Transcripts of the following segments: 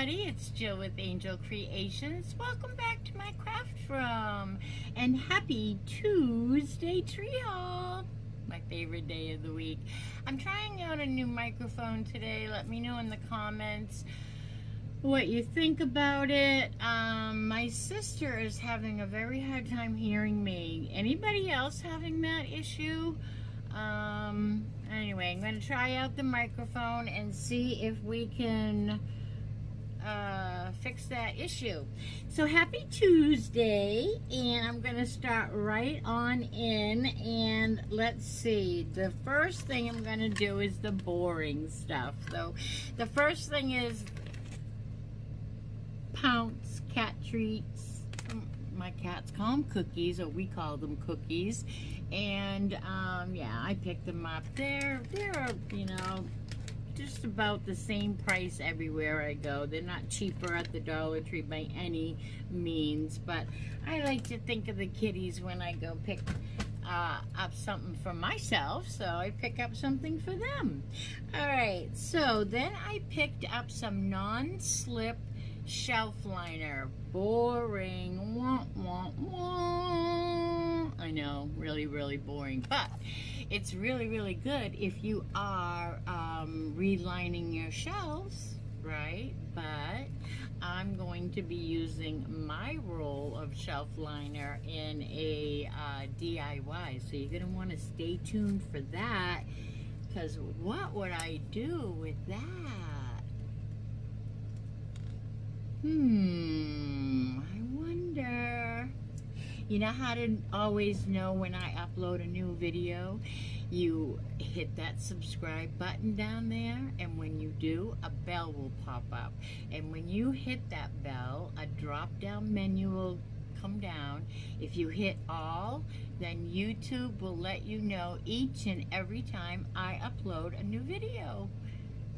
everybody, it's Jill with Angel Creations. Welcome back to my craft room and happy Tuesday tree haul, my favorite day of the week. I'm trying out a new microphone today. Let me know in the comments what you think about it. My sister is having a very hard time hearing me. Anybody else having that issue? Anyway, I'm going to try out the microphone and see if we can fix that issue. So happy Tuesday, and I'm going to start right on in, and let's see. The first thing I'm going to do is the boring stuff. So the first thing is Pounce cat treats. My cats call them cookies, or we call them cookies. And yeah, I picked them up. They're you know, just about the same price everywhere I go. They're not cheaper at the Dollar Tree by any means, but I like to think of the kitties when I go pick up something for myself, so I pick up something for them. All right, so then I picked up some non-slip shelf liner. Boring. Wah, wah, wah. I know, really boring, but it's really good if you are relining your shelves, right? But I'm going to be using my roll of shelf liner in a DIY, so you're going to want to stay tuned for that, because what would I do with that? I wonder. You know how to always know when I upload a new video? You hit that subscribe button down there, and when you do, a bell will pop up. And when you hit that bell, a drop-down menu will come down. If you hit all, then YouTube will let you know each and every time I upload a new video.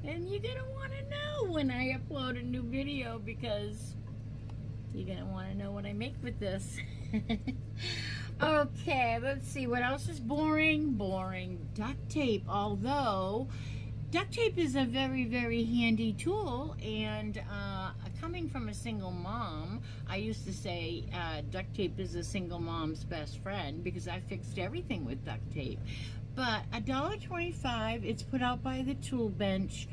And you're going to want to know when I upload a new video, because you're going to want to know what I make with this. Okay, let's see. What else is boring? Boring. Duct tape. Although, duct tape is a very handy tool. And coming from a single mom, I used to say duct tape is a single mom's best friend, because I fixed everything with duct tape. But $1.25, it's put out by the tool bench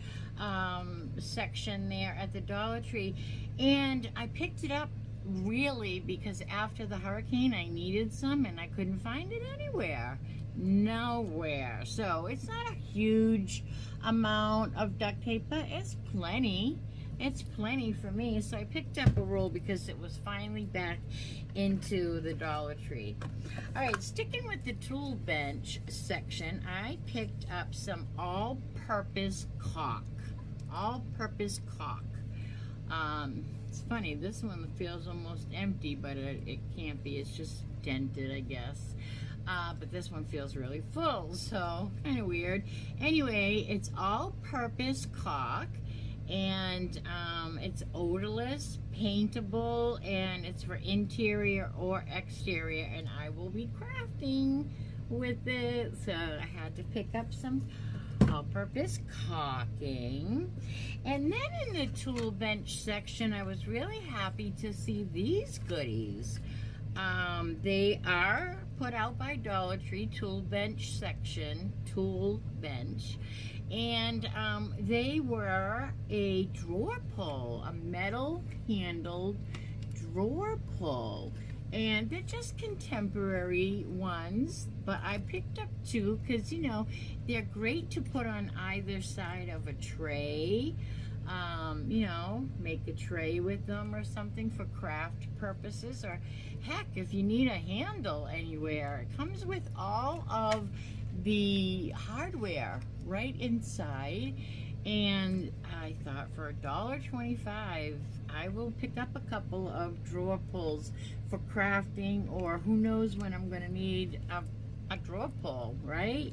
section there at the Dollar Tree. And I picked it up really because after the hurricane I needed some, and I couldn't find it anywhere. Nowhere. So it's not a huge amount of duct tape, but it's plenty. It's plenty for me. So I picked up a roll because it was finally back into the Dollar Tree. Alright, sticking with the tool bench section, I picked up some all-purpose caulk. All-purpose caulk. It's funny, this one feels almost empty, but it can't be. It's just dented, I guess. But this one feels really full, so kind of weird. Anyway, it's all-purpose caulk. And it's odorless, paintable, and it's for interior or exterior, and I will be crafting with it, so I had to pick up some all-purpose caulking. And then in the tool bench section, I was really happy to see these goodies. They are put out by Dollar Tree, tool bench section, tool bench. And they were a drawer pull, a metal handled drawer pull. And they're just contemporary ones, but I picked up two because, you know, they're great to put on either side of a tray. You know, make a tray with them or something for craft purposes, or heck, if you need a handle anywhere. It comes with all of the hardware right inside, and I thought for $1.25 I will pick up a couple of drawer pulls for crafting, or who knows when I'm going to need a drawer pull, right?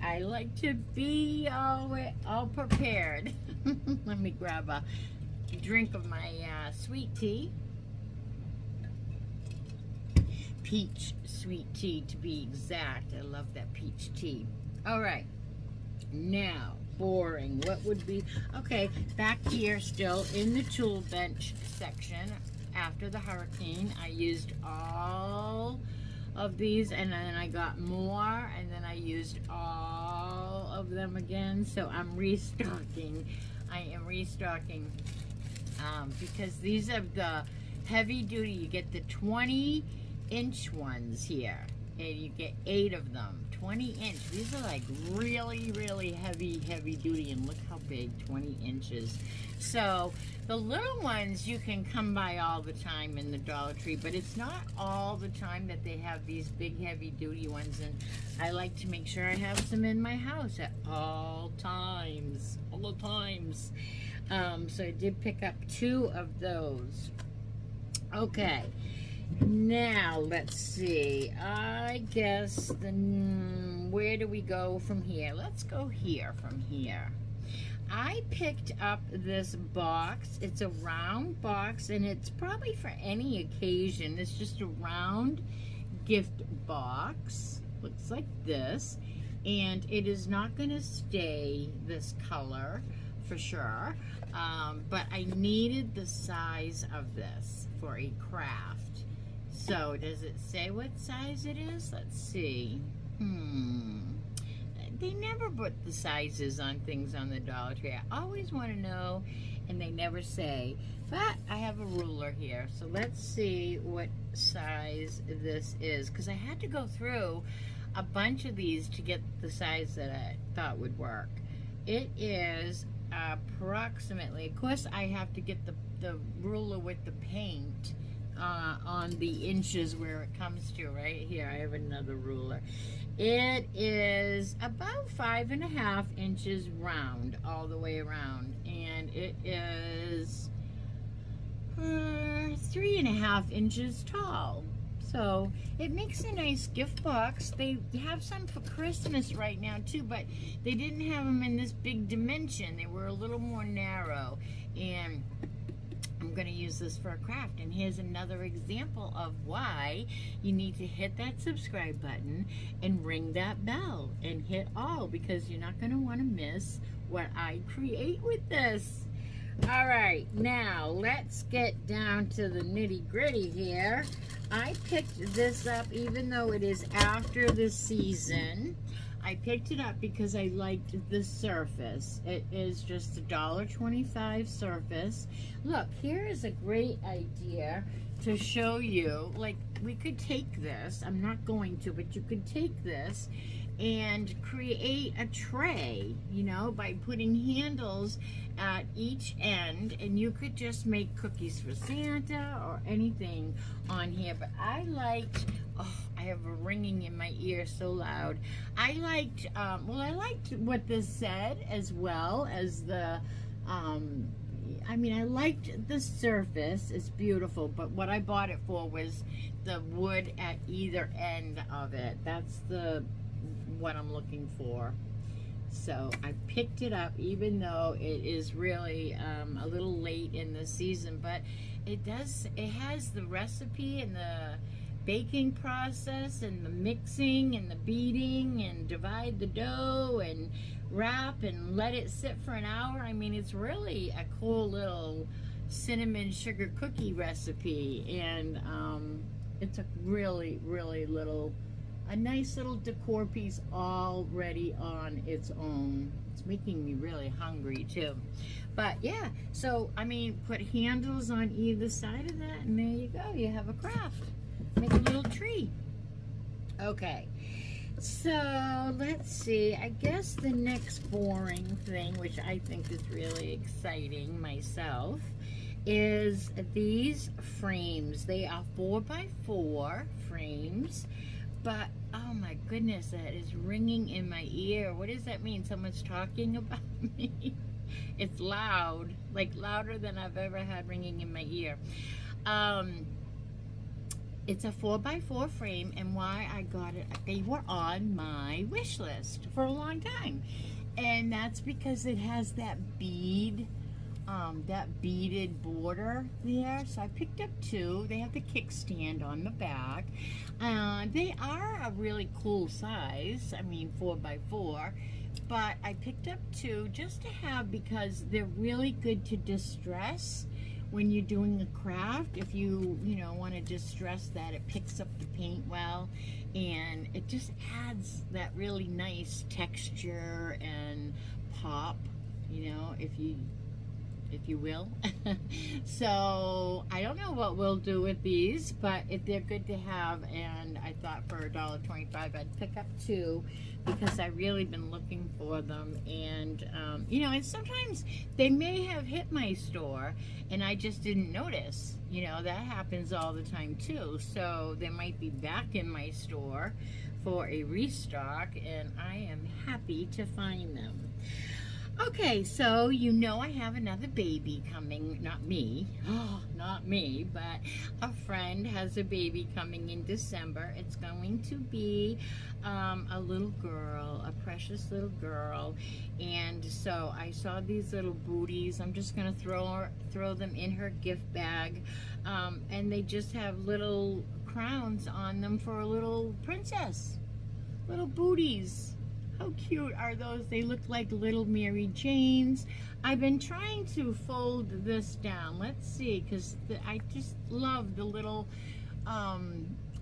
I like to be all prepared. Let me grab a drink of my sweet tea. Peach sweet tea, to be exact. I love that peach tea. All right, now boring. What would be, okay, back here still in the tool bench section. After the hurricane, I used all of these, and then I got more, and then I used all of them again. So I'm restocking. I am restocking because these are the heavy duty. You get the 20-inch ones here, and you get 8 of them. 20-inch. These are like really, really heavy duty, and look how big, 20 inches. So the little ones you can come by all the time in the Dollar Tree, but it's not all the time that they have these big heavy duty ones, and I like to make sure I have some in my house at all times, all the times. So I did pick up 2 of those. Okay, now let's see, I guess where do we go from here? Let's go here from here. I picked up this box. It's a round box, and it's probably for any occasion. It's just a round gift box. Looks like this. And it is not going to stay this color for sure. But I needed the size of this for a craft. So does it say what size it is? Let's see. They never put the sizes on things on the Dollar Tree. I always want to know, and they never say. But I have a ruler here, so let's see what size this is, because I had to go through a bunch of these to get the size that I thought would work. It is approximately, of course I have to get the ruler with the paint on the inches where it comes to. Right here I have another ruler. It is about 5.5 inches round all the way around, and it is 3.5 inches tall. So it makes a nice gift box. They have some for Christmas right now too, but they didn't have them in this big dimension. They were a little more narrow, and I'm going to use this for a craft. And here's another example of why you need to hit that subscribe button and ring that bell and hit all, because you're not going to want to miss what I create with this. All right, now let's get down to the nitty-gritty here. I picked this up even though it is after the season. I picked it up because I liked the surface. It is just a $1.25 surface. Look, here is a great idea to show you. Like, we could take this, I'm not going to, but you could take this and create a tray, you know, by putting handles at each end, and you could just make cookies for Santa or anything on here. But I liked, oh, I have a ringing in my ear so loud. I liked, well, I liked what this said, as well as the, I mean, I liked the surface. It's beautiful, but what I bought it for was the wood at either end of it. That's what I'm looking for. So I picked it up even though it is really a little late in the season, but it has the recipe and the baking process and the mixing and the beating and divide the dough and wrap and let it sit for an hour. I mean, it's really a cool little cinnamon sugar cookie recipe, and it's a really a nice little decor piece already on its own. It's making me really hungry too. But yeah, so I mean, put handles on either side of that, and there you go. You have a craft. Make a little tree. Okay, so let's see. I guess the next boring thing, which I think is really exciting myself, is these frames. They are 4x4 frames. But, oh my goodness, that is ringing in my ear. What does that mean? Someone's talking about me? It's loud, like louder than I've ever had ringing in my ear. It's a 4x4 frame, and why I got it, they were on my wish list for a long time. And that's because it has that bead, that beaded border there. So I picked up 2. They have the kickstand on the back. They are a really cool size. I mean, 4x4, but I picked up 2 just to have, because they're really good to distress when you're doing a craft. If you know, want to distress that, it picks up the paint well, and it just adds that really nice texture and pop, you know, if you will. So I don't know what we'll do with these, but if they're good to have, and I thought for $1.25 I'd pick up 2 because I really been looking for them. And you know, and sometimes they may have hit my store and I just didn't notice. You know, that happens all the time too. So they might be back in my store for a restock, and I am happy to find them. Okay, so you know I have another baby coming. Not me, not me, but a friend has a baby coming in December. It's going to be a little girl, a precious little girl. And so I saw these little booties. I'm just gonna throw them in her gift bag, and they just have little crowns on them for a little princess. Little booties. How cute are those? They look like little Mary Janes. I've been trying to fold this down. Let's see, because I just love the little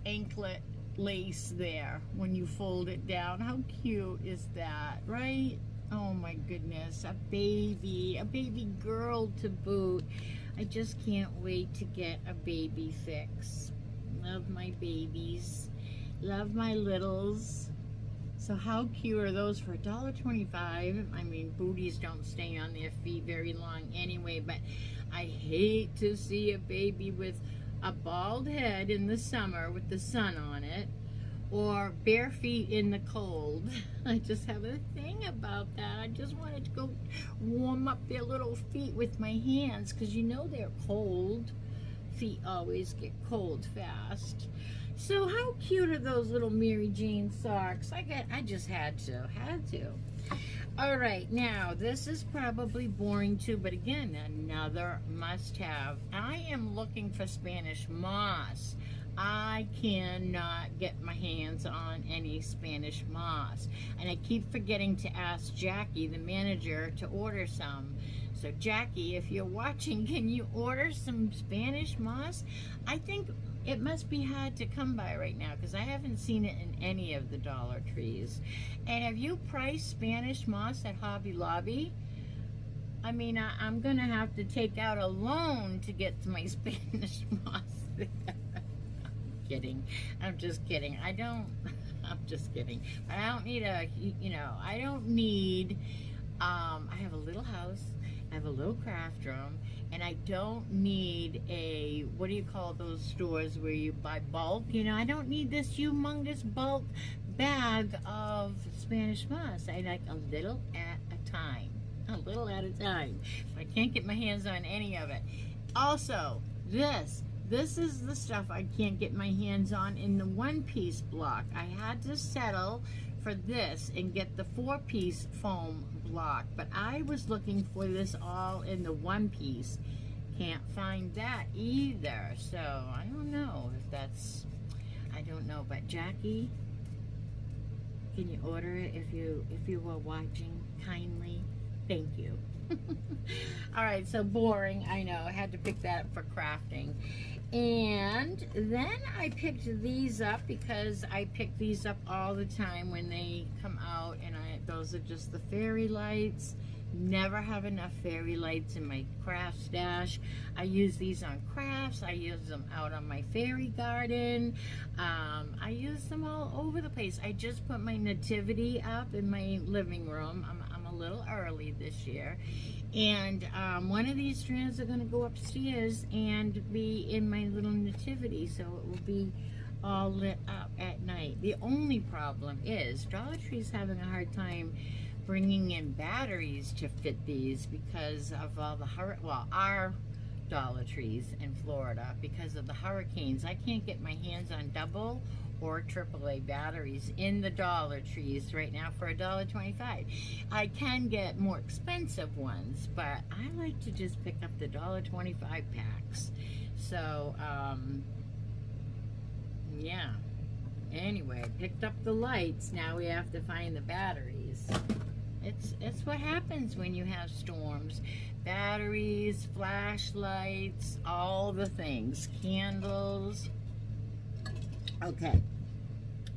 anklet lace there when you fold it down. How cute is that, right? Oh my goodness, a baby girl to boot. I just can't wait to get a baby fix. Love my babies. Love my littles. So how cute are those for $1.25? I mean, booties don't stay on their feet very long anyway, but I hate to see a baby with a bald head in the summer with the sun on it, or bare feet in the cold. I just have a thing about that. I just wanted to go warm up their little feet with my hands, because you know they're cold. Feet always get cold fast. So how cute are those little Mary Jane socks? I just had to. All right, now this is probably boring too, but again, another must-have. I am looking for Spanish moss. I cannot get my hands on any Spanish moss, and I keep forgetting to ask Jackie, the manager, to order some. So Jackie, if you're watching, can you order some Spanish moss? I think it must be hard to come by right now, because I haven't seen it in any of the DollarTrees. And have you priced Spanish moss at Hobby Lobby? I mean, I'm gonna have to take out a loan to get to my Spanish moss there. I'm just kidding. I'm just kidding. I don't need I have a little house, I have a little craft room, and I don't need a, what do you call those stores where you buy bulk? You know, I don't need this humongous bulk bag of Spanish moss. I like a little at a time. A little at a time. I can't get my hands on any of it. Also, this is the stuff I can't get my hands on in the one-piece block. I had to settle for this and get the 4-piece foam block, but I was looking for this all in the one-piece. Can't find that either, so I don't know if that's, I don't know. But Jackie, can you order it if you were watching kindly? Thank you. All right, so boring, I know. I had to pick that up for crafting. And then I picked these up because I pick these up all the time when they come out, and those are just the fairy lights. Never have enough fairy lights in my craft stash. I use these on crafts. I use them out on my fairy garden. I use them all over the place. I just put my nativity up in my living room. I'm a little early this year. And one of these strands are going to go upstairs and be in my little nativity, so it will be all lit up at night. The only problem is Dollar Tree's having a hard time bringing in batteries to fit these because of all the our Dollar Trees in Florida, because of the hurricanes. I can't get my hands on double or AAA batteries in the Dollar Trees right now for $1.25. I can get more expensive ones, but I like to just pick up the $1.25 packs. So yeah, anyway, picked up the lights. Now we have to find the batteries. It's what happens when you have storms. Batteries, flashlights, all the things, candles. Okay,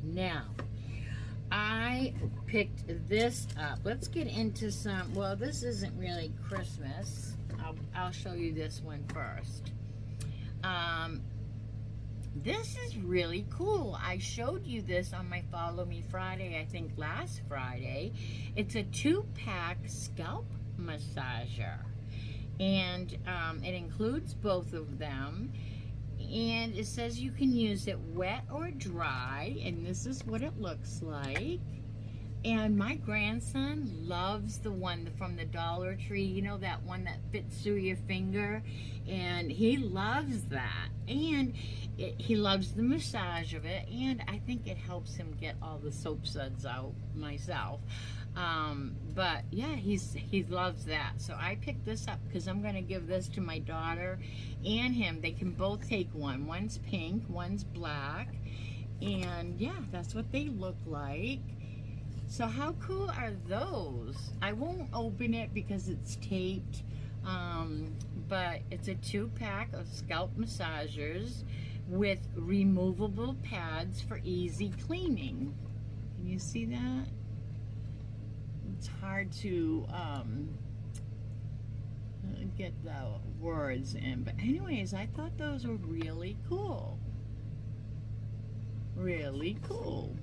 now I picked this up. Let's get into some, well, this isn't really Christmas. I'll show you this one first. This is really cool. I showed you this on my Follow Me Friday, I think last Friday. It's a 2-pack scalp massager. And it includes both of them. And it says you can use it wet or dry. And this is what it looks like. And my grandson loves the one from the Dollar Tree, you know, that one that fits through your finger, and he loves that. And he loves the massage of it, and I think it helps him get all the soap suds out myself. But yeah, he loves that. So I picked this up because I'm going to give this to my daughter and him. They can both take one. One's pink, one's black, and yeah, that's what they look like. So how cool are those? I won't open it because it's taped, but it's a 2-pack of scalp massagers with removable pads for easy cleaning. Can you see that? It's hard to get the words in, but anyways, I thought those were really cool. Really cool.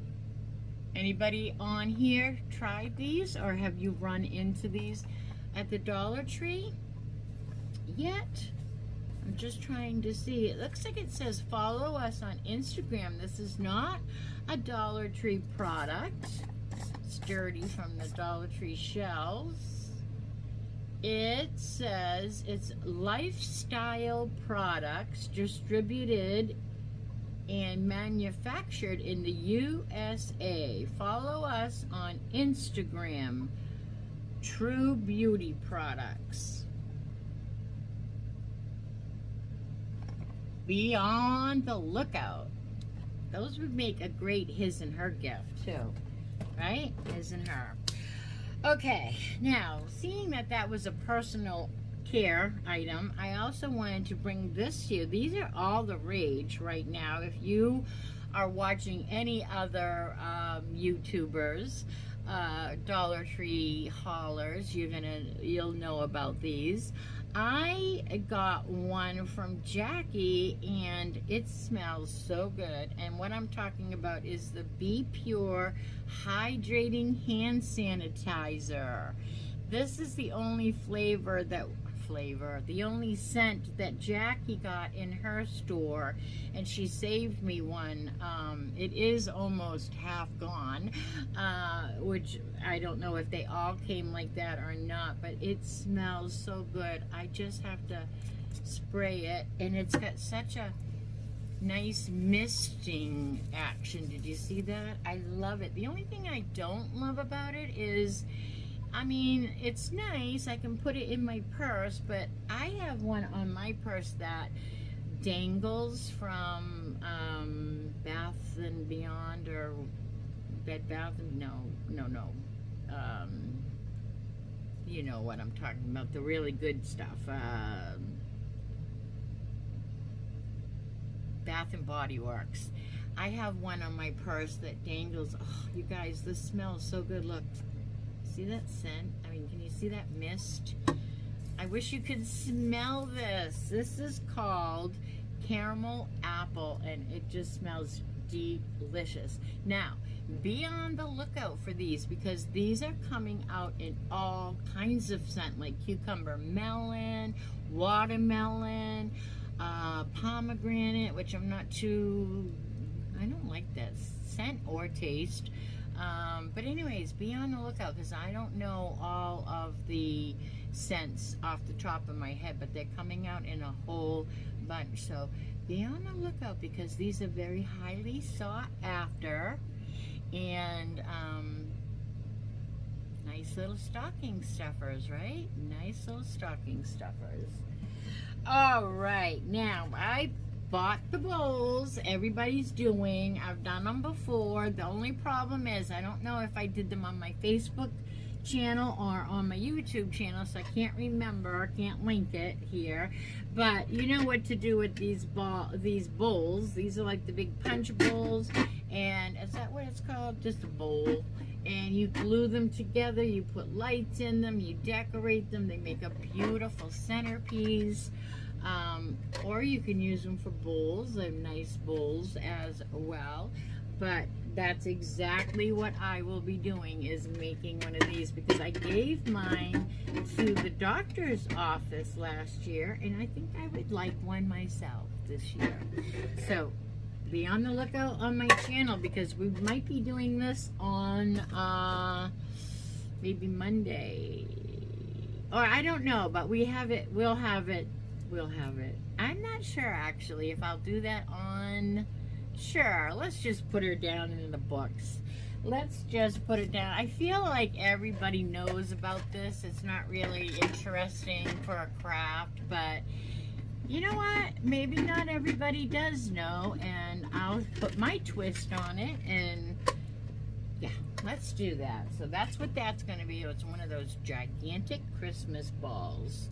Anybody on here tried these, or have you run into these at the Dollar Tree yet? I'm just trying to see. It looks like it says follow us on Instagram. This is not a Dollar Tree product. It's dirty from the Dollar Tree shelves. It says it's lifestyle products distributed and manufactured in the USA. Follow us on Instagram, True Beauty Products. Be on the lookout. Those would make a great his and her gift too, right? His and her. Okay, now, seeing that that was a personal care item, I also wanted to bring this to you. These are all the rage right now. If you are watching any other YouTubers, Dollar Tree haulers, you'll know about these. I got one from Jackie, and it smells so good. And what I'm talking about is the Be Pure Hydrating Hand Sanitizer. This is the only the only scent that Jackie got in her store, and she saved me one. It is almost half gone, which I don't know if they all came like that or not, but it smells so good. I just have to spray it, and it's got such a nice misting action. Did you see that? I love it. The only thing I don't love about it is, I mean, it's nice, I can put it in my purse, but I have one on my purse that dangles from Bath and Beyond, or Bed Bath, no, you know what I'm talking about, the really good stuff, Bath and Body Works. I have one on my purse that dangles. Oh, you guys, this smells so good. Look. See that scent? I mean, can you see that mist? I wish you could smell this. This is called Caramel Apple, and it just smells delicious. Now, be on the lookout for these, because these are coming out in all kinds of scent, like cucumber melon, watermelon, pomegranate, which I don't like that scent or taste. But anyways, be on the lookout, because I don't know all of the scents off the top of my head, but they're coming out in a whole bunch. So be on the lookout, because these are very highly sought after, and nice little stocking stuffers, right? Nice little stocking stuffers. All right, now I bought the bowls everybody's doing. I've done them before. The only problem is I don't know if I did them on my Facebook channel or on my YouTube channel, so I can't remember, I can't link it here. But you know what to do with these bowls. These are like the big punch bowls, and is that what it's called? Just a bowl. And you glue them together, you put lights in them, you decorate them, they make a beautiful centerpiece. Or you can use them for bowls. They're nice bowls as well. But that's exactly what I will be doing, is making one of these, because I gave mine to the doctor's office last year, and I think I would like one myself this year. So be on the lookout on my channel, because we might be doing this on maybe Monday, or I don't know, but we'll have it. I'm not sure actually if I'll do that on. Sure, let's just put her down in the books. Let's just put it down. I feel like everybody knows about this. It's not really interesting for a craft, but you know what? Maybe not everybody does know, and I'll put my twist on it, and yeah, let's do that. So that's what that's going to be. It's one of those gigantic Christmas balls.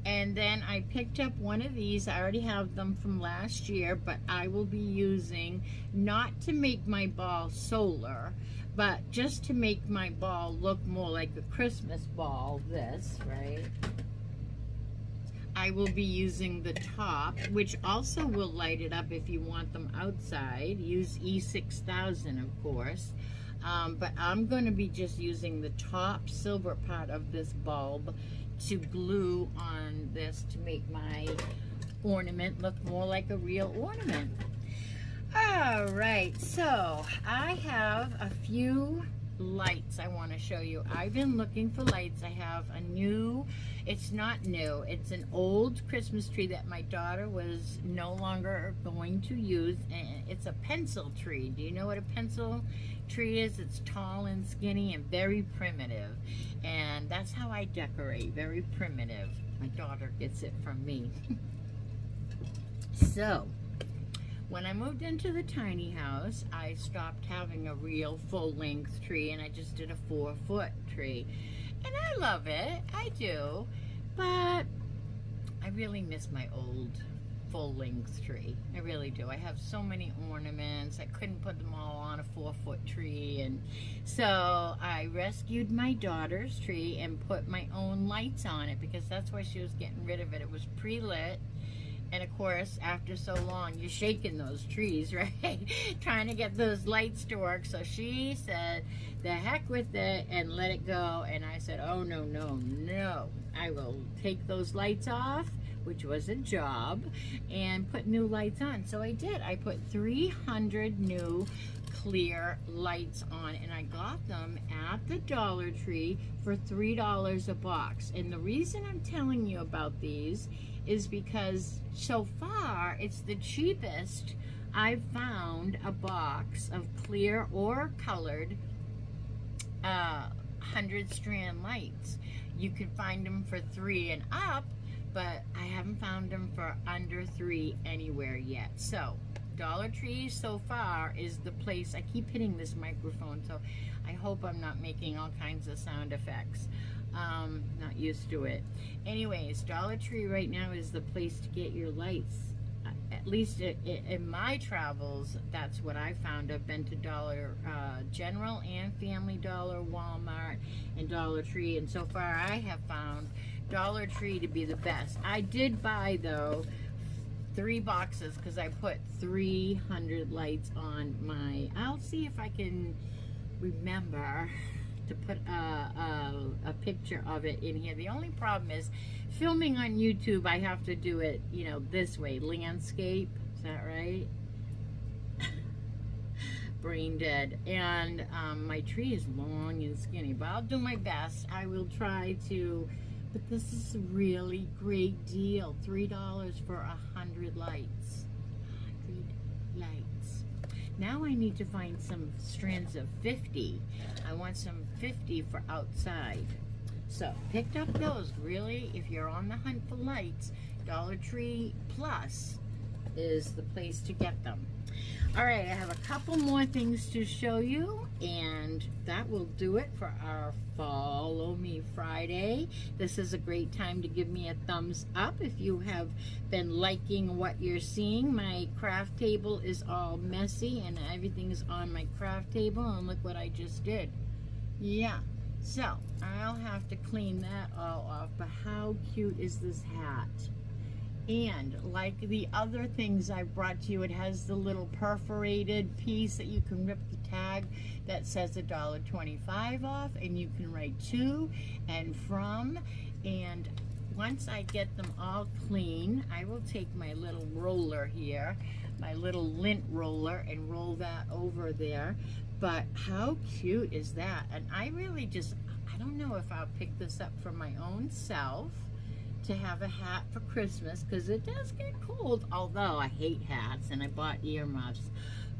And then I picked up one of these. I already have them from last year, but I will be using, not to make my ball solar, but just to make my ball look more like a Christmas ball, this, right? I will be using the top, which also will light it up if you want them outside. Use E6000, of course. But I'm going to be just using the top silver part of this bulb to glue on this to make my ornament look more like a real ornament. All right, so I have a few lights I want to show you. I've been looking for lights. I have a new, it's not new, it's an old Christmas tree that my daughter was no longer going to use, and it's a pencil tree. Do you know what a pencil tree is? It's tall and skinny and very primitive, and that's how I decorate, very primitive. My daughter gets it from me. So when I moved into the tiny house, I stopped having a real full-length tree, and I just did a 4-foot tree. And I love it, I do, but I really miss my old full-length tree. I really do. I have so many ornaments. I couldn't put them all on a 4-foot tree, and so I rescued my daughter's tree and put my own lights on it, because that's why she was getting rid of it. It was pre-lit. And of course, after so long, you're shaking those trees, right? Trying to get those lights to work. So she said, the heck with it, and let it go. And I said, oh, no, no, no. I will take those lights off, which was a job, and put new lights on. So I did. I put 300 new clear lights on, and I got them at the Dollar Tree for $3 a box. And the reason I'm telling you about these is because so far it's the cheapest I've found a box of clear or colored 100-strand lights. You can find them for $3 and up, but I haven't found them for under $3 anywhere yet. So Dollar Tree so far is the place. I keep hitting this microphone, so I hope I'm not making all kinds of sound effects. Not used to it. Anyways, Dollar Tree right now is the place to get your lights. At least in my travels, that's what I found. I've been to Dollar General and Family Dollar, Walmart, and Dollar Tree, and so far I have found Dollar Tree to be the best. I did buy, though, 3 boxes because I put 300 lights on my, I'll see if I can remember to put a picture of it in here. The only problem is filming on YouTube, I have to do it, you know, this way, landscape, is that right? Brain dead. And my tree is long and skinny, but I'll do my best. I will try to, but this is a really great deal. $3 for 100 lights. 100 lights. Now I need to find some strands of 50. I want some 50 for outside. So picked up those. Really, if you're on the hunt for lights, Dollar Tree Plus is the place to get them. All right, I have a couple more things to show you, and that will do it for our Follow Me Friday. This is a great time to give me a thumbs up if you have been liking what you're seeing. My craft table is all messy, and everything is on my craft table, and look what I just did. Yeah, so I'll have to clean that all off, but how cute is this hat? And like the other things I brought to you, it has the little perforated piece that you can rip the tag that says $1.25 off, and you can write to and from. And once I get them all clean, I will take my little roller here, my little lint roller, and roll that over there. But how cute is that? And I really just, I don't know if I'll pick this up for my own self to have a hat for Christmas, because it does get cold, although I hate hats and I bought earmuffs.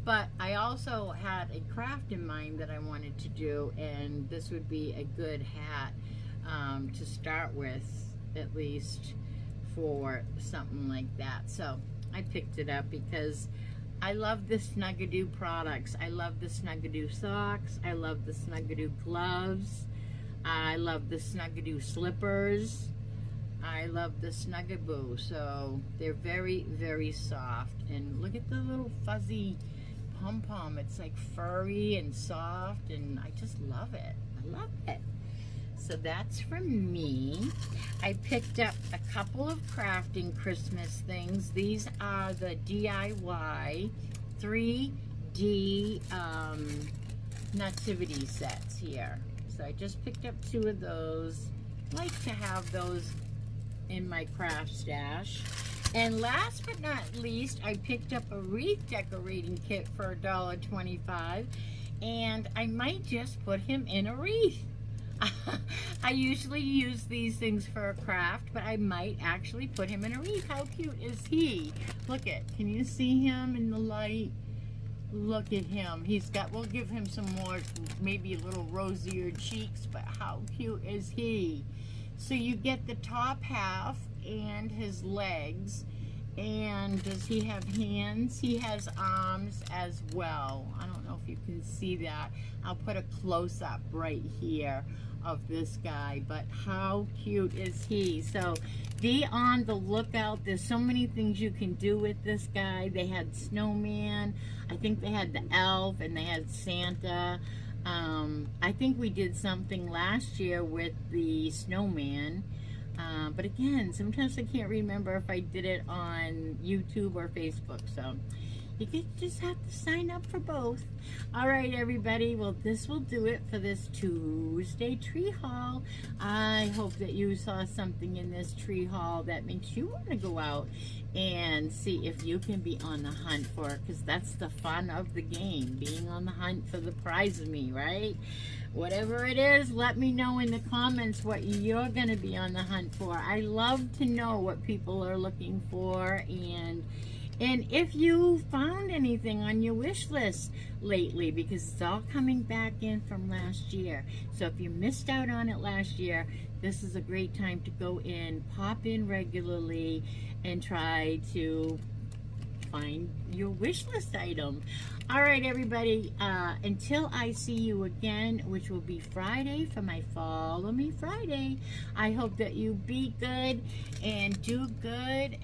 But I also had a craft in mind that I wanted to do, and this would be a good hat to start with, at least for something like that. So I picked it up because I love the Snuggadoo products. I love the Snuggadoo socks. I love the Snuggadoo gloves. I love the Snuggadoo slippers. I love the Snuggaboo. So they're very, very soft. And look at the little fuzzy pom-pom. It's like furry and soft, and I just love it. I love it. So that's from me. I picked up a couple of crafting Christmas things. These are the DIY 3D nativity sets here. So I just picked up 2 of those. I like to have those in my craft stash. And last but not least, I picked up a wreath decorating kit for $1.25, and I might just put him in a wreath. I usually use these things for a craft, but I might actually put him in a wreath. How cute is he? Look at, can you see him in the light? Look at him. He's got, we'll give him some more, maybe a little rosier cheeks, but how cute is he? So you get the top half and his legs. And does he have hands? He has arms as well. I don't know if you can see that. I'll put a close-up right here of this guy, but how cute is he? So be on the lookout. There's so many things you can do with this guy. They had snowman. I think they had the elf, and they had Santa. I think we did something last year with the snowman. But again, sometimes I can't remember if I did it on YouTube or Facebook. So you just have to sign up for both. All right, everybody. Well, this will do it for this Tuesday tree haul. I hope that you saw something in this tree haul that makes you want to go out and see if you can be on the hunt for it, because that's the fun of the game, being on the hunt for the prize of me, right? Whatever it is, let me know in the comments what you're going to be on the hunt for. I love to know what people are looking for, and if you found anything on your wish list lately, because it's all coming back in from last year. So if you missed out on it last year, this is a great time to go in, pop in regularly, and try to find your wish list item. All right, everybody, until I see you again, which will be Friday for my Follow Me Friday, I hope that you be good and do good.